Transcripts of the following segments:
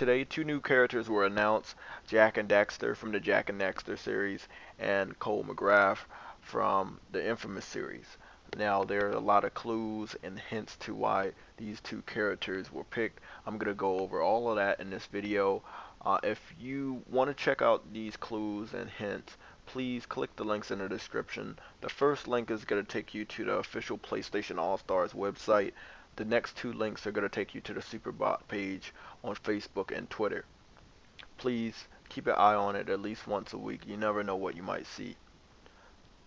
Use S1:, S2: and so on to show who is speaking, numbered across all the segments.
S1: today, two new characters were announced: Jack and Daxter from the Jack and Daxter series, and Cole McGrath from the Infamous series. Now, there are a lot of clues and hints to why these two characters were picked. I'm going to go over all of that in this video. If you want to check out these clues and hints, please click the links in the description. The first link is going to take you to the official PlayStation All-Stars website. The next two links are going to take you to the Superbot page on Facebook and Twitter. Please keep an eye on it at least once a week. You never know what you might see.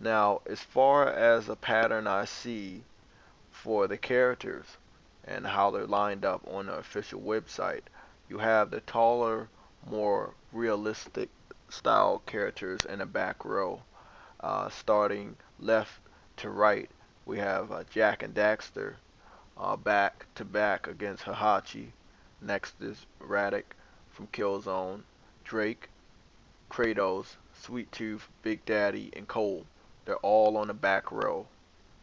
S1: Now, as far as a pattern I see for the characters and how they're lined up on the official website, you have the taller, more realistic style characters in the back row. Starting left to right, we have Jack and Daxter back to back against Heihachi. Next is Radek from Killzone, Drake, Kratos, Sweet Tooth, Big Daddy, and Cole. They're all on the back row.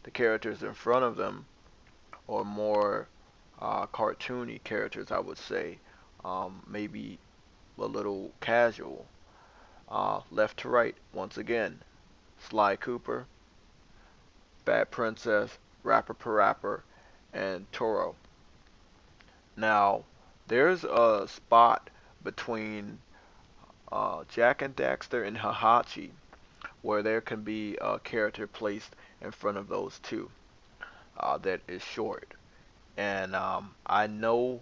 S1: The characters in front of them are more cartoony characters, I would say. Maybe a little casual. Left to right, once again, Sly Cooper, Bad Princess, Rapper Parapper, and Toro. Now, there's a spot between Jack and Daxter and Heihachi where there can be a character placed in front of those two that is short. And I know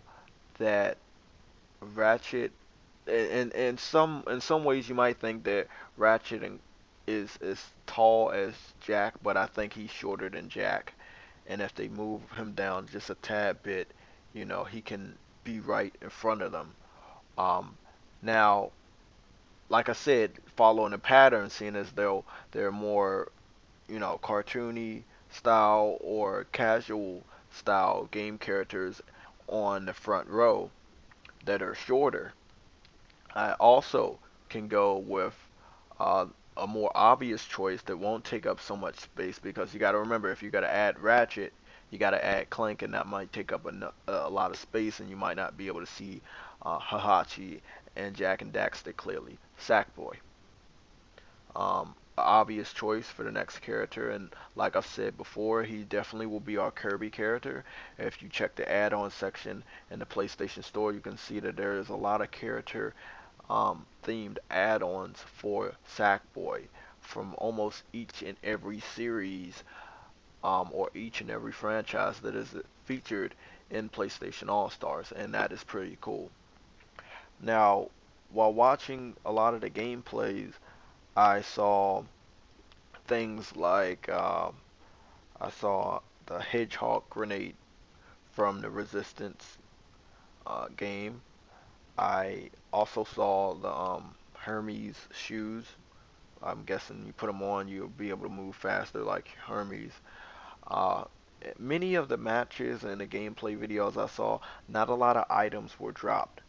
S1: that Ratchet, in some ways, you might think that Ratchet is as tall as Jack, but I think he's shorter than Jack. And if they move him down just a tad bit, he can be right in front of them. Um, Now, like I said, following the pattern, seeing as though they're more, cartoony style or casual style game characters on the front row that are shorter. I also can go with uh, a more obvious choice that won't take up so much space, because you got to remember, if you got to add Ratchet, you got to add Clank, and that might take up a lot of space, and you might not be able to see Heihachi and Jack and Daxter clearly. Sackboy. Obvious choice for the next character, and like I said before, he definitely will be our Kirby character. If you check the add-on section in the PlayStation Store, you can see that there is a lot of character themed add-ons for Sackboy from almost each and every series, or each and every franchise that is featured in PlayStation All-Stars, and that is pretty cool. Now, while watching a lot of the gameplays, I saw things like I saw the Hedgehog grenade from the Resistance game. I also saw the Hermes shoes. I'm guessing you put them on, you'll be able to move faster like Hermes. Uh, Many of the matches and the gameplay videos I saw, not a lot of items were dropped,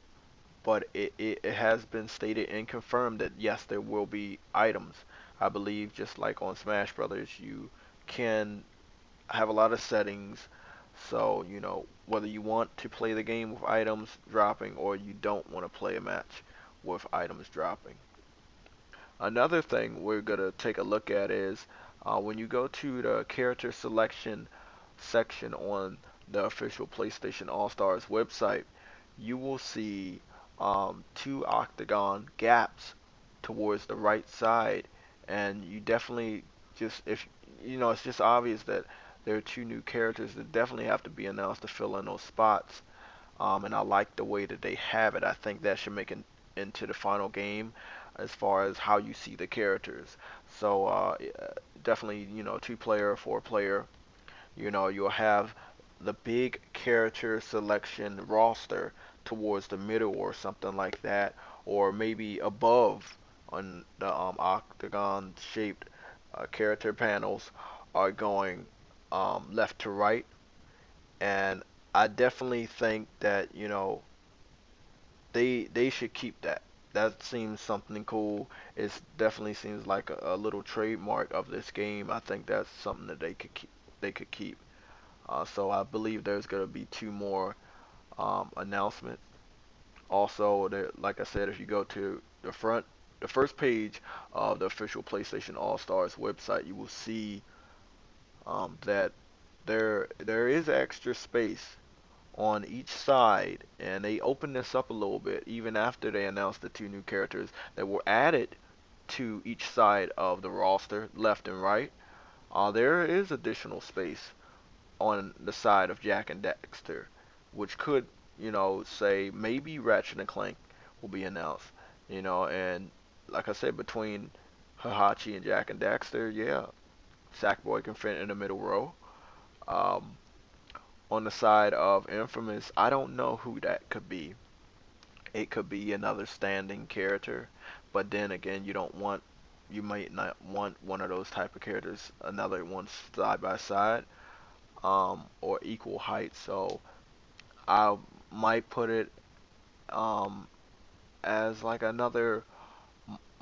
S1: but it has been stated and confirmed that yes, there will be items. I believe just like on Smash Brothers, you can have a lot of settings. So, whether you want to play the game with items dropping or you don't want to play a match with items dropping. Another thing we're going to take a look at is when you go to the character selection section on the official PlayStation All-Stars website, you will see two octagon gaps towards the right side, and you definitely just, if it's just obvious that there are two new characters that definitely have to be announced to fill in those spots. And I like the way that they have it. I think that should make it into the final game as far as how you see the characters. So definitely, two-player, four-player. You'll have the big character selection roster towards the middle or something like that, or maybe above on the octagon-shaped character panels are going left to right. And I definitely think that they should keep that. That seems something cool. It definitely seems like a little trademark of this game. I think that's something that they could keep. They could keep. So I believe there's gonna be two more announcements Also, like I said, if you go to the first page of the official PlayStation All Stars website, you will see that there is extra space on each side, and they opened this up a little bit even after they announced the two new characters that were added to each side of the roster, left and right. There is additional space on the side of Jack and Dexter, which could, say maybe Ratchet and Clank will be announced, and like I said, between Hahachi and Jack and Dexter, yeah, Sackboy can fit in the middle row. Um, on the side of Infamous, I don't know who that could be. It could be another standing character, but then again, you might not want one of those type of characters, another one side by side, or equal height. So I might put it um, as like another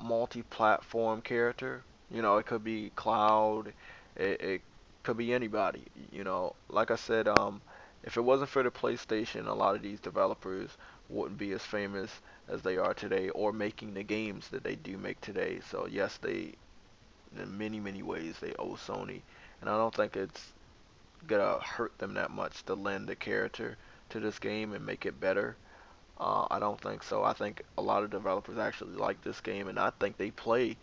S1: multi-platform character. It could be Cloud. It could be anybody. Like I said, if it wasn't for the PlayStation, a lot of these developers wouldn't be as famous as they are today, or making the games that they do make today. So yes, in many many ways they owe Sony, and I don't think it's gonna hurt them that much to lend a character to this game and make it better. I don't think so. I think a lot of developers actually like this game, and I think they play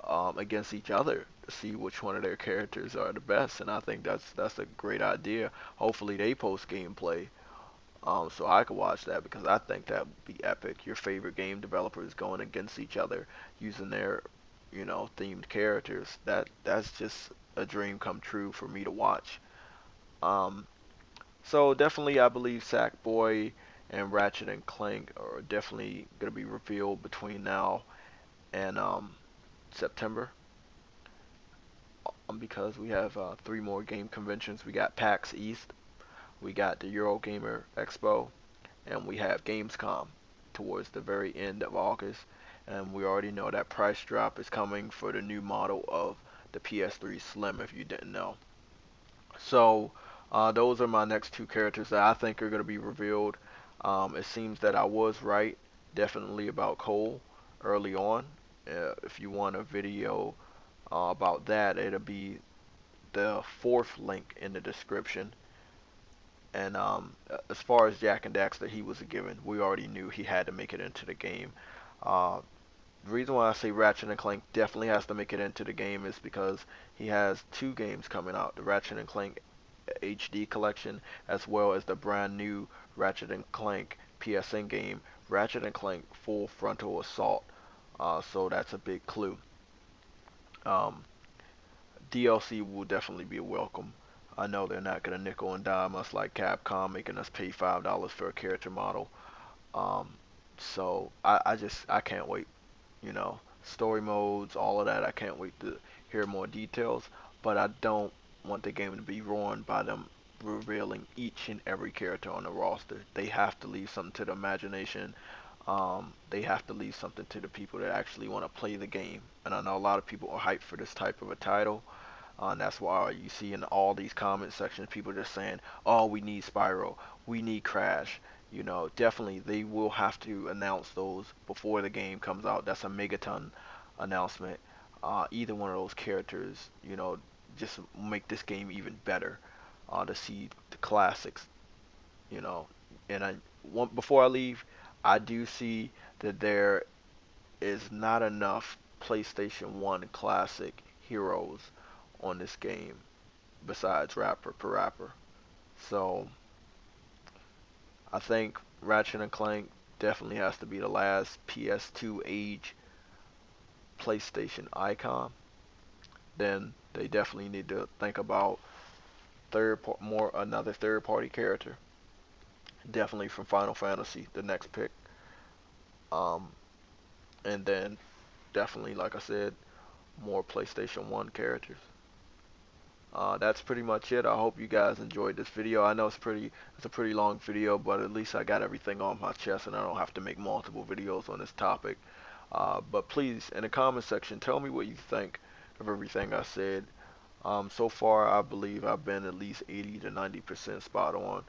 S1: against each other to see which one of their characters are the best. And I think that's a great idea. Hopefully, they post gameplay so I could watch that, because I think that would be epic. Your favorite game developers going against each other using their themed characters. That's just a dream come true for me to watch. Um, so definitely, I believe Sackboy and Ratchet and Clank are definitely gonna be revealed between now and September, because we have three more game conventions. We got PAX East, we got the Eurogamer Expo, and we have Gamescom towards the very end of August. And we already know that price drop is coming for the new model of the PS3 Slim, if you didn't know. So those are my next two characters that I think are going to be revealed. It seems that I was right, definitely about Cole early on. If you want a video about that, it'll be the fourth link in the description. And as far as Jack and Daxter, he was a given. We already knew he had to make it into the game. Uh, the reason why I say Ratchet and Clank definitely has to make it into the game is because he has two games coming out: the Ratchet and Clank HD collection, as well as the brand new Ratchet and Clank PSN game, Ratchet and Clank Full Frontal Assault. So that's a big clue. Um, DLC will definitely be welcome. I know they're not gonna nickel and dime us like Capcom, making us pay $5 for a character model. Um, so I can't wait. Story modes, all of that. I can't wait to hear more details. But I don't want the game to be ruined by them revealing each and every character on the roster. They have to leave something to the imagination. They have to leave something to the people that actually want to play the game. And I know a lot of people are hyped for this type of a title. And that's why you see in all these comment sections people just saying, "Oh, we need Spyro, we need Crash." Definitely they will have to announce those before the game comes out. That's a megaton announcement. Either one of those characters, just make this game even better. To see the classics, you know. And before I leave, I do see that there is not enough PlayStation 1 classic heroes on this game besides Rapper per Rapper. So I think Ratchet and Clank definitely has to be the last PS2 age PlayStation icon. Then they definitely need to think about another third party character. Definitely from Final Fantasy, the next pick. Um, and then definitely, like I said, more PlayStation 1 characters. That's pretty much it. I hope you guys enjoyed this video. I know it's a pretty long video, but at least I got everything on my chest and I don't have to make multiple videos on this topic. But please, in the comment section, tell me what you think of everything I said. So far, I believe I've been at least 80 to 90% spot on.